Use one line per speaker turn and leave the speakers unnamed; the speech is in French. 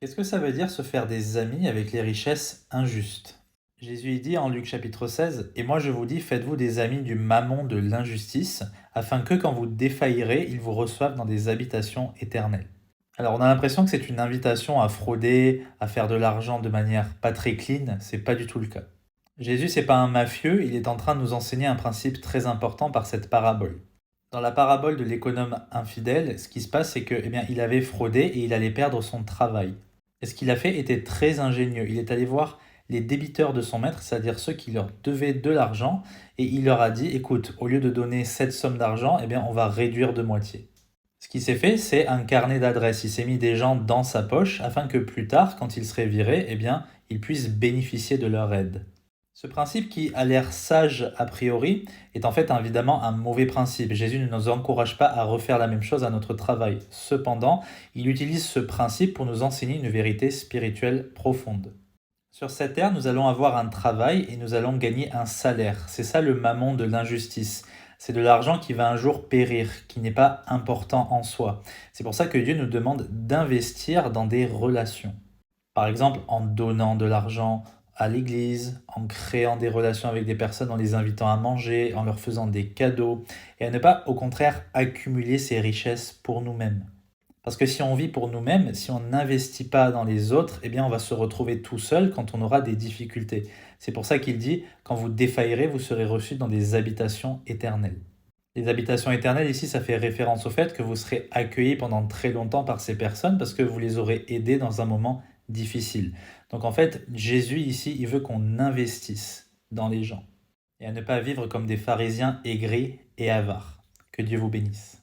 Qu'est-ce que ça veut dire se faire des amis avec les richesses injustes? Jésus y dit en Luc chapitre 16, « Et moi je vous dis, faites-vous des amis du mammon de l'injustice, afin que quand vous défaillerez, ils vous reçoivent dans des habitations éternelles. » Alors on a l'impression que c'est une invitation à frauder, à faire de l'argent de manière pas très clean, c'est pas du tout le cas. Jésus, c'est pas un mafieux, il est en train de nous enseigner un principe très important par cette parabole. Dans la parabole de l'économe infidèle, ce qui se passe, c'est que, il avait fraudé et il allait perdre son travail. Et ce qu'il a fait était très ingénieux. Il est allé voir les débiteurs de son maître, c'est-à-dire ceux qui leur devaient de l'argent, et il leur a dit, écoute, au lieu de donner cette somme d'argent, on va réduire de moitié. Ce qu'il s'est fait, c'est un carnet d'adresses. Il s'est mis des gens dans sa poche afin que plus tard, quand il serait viré, il puisse bénéficier de leur aide. Ce principe qui a l'air sage a priori est en fait évidemment un mauvais principe. Jésus ne nous encourage pas à refaire la même chose à notre travail. Cependant, il utilise ce principe pour nous enseigner une vérité spirituelle profonde. Sur cette terre, nous allons avoir un travail et nous allons gagner un salaire. C'est ça le mammon de l'injustice. C'est de l'argent qui va un jour périr, qui n'est pas important en soi. C'est pour ça que Dieu nous demande d'investir dans des relations. Par exemple, en donnant de l'argent à l'église, en créant des relations avec des personnes, en les invitant à manger, en leur faisant des cadeaux, et à ne pas, au contraire, accumuler ces richesses pour nous-mêmes. Parce que si on vit pour nous-mêmes, si on n'investit pas dans les autres, on va se retrouver tout seul quand on aura des difficultés. C'est pour ça qu'il dit, quand vous défaillerez, vous serez reçus dans des habitations éternelles. Les habitations éternelles, ici, ça fait référence au fait que vous serez accueillis pendant très longtemps par ces personnes parce que vous les aurez aidés dans un moment difficile. Donc en fait, Jésus ici, il veut qu'on investisse dans les gens et à ne pas vivre comme des pharisiens aigris et avares. Que Dieu vous bénisse.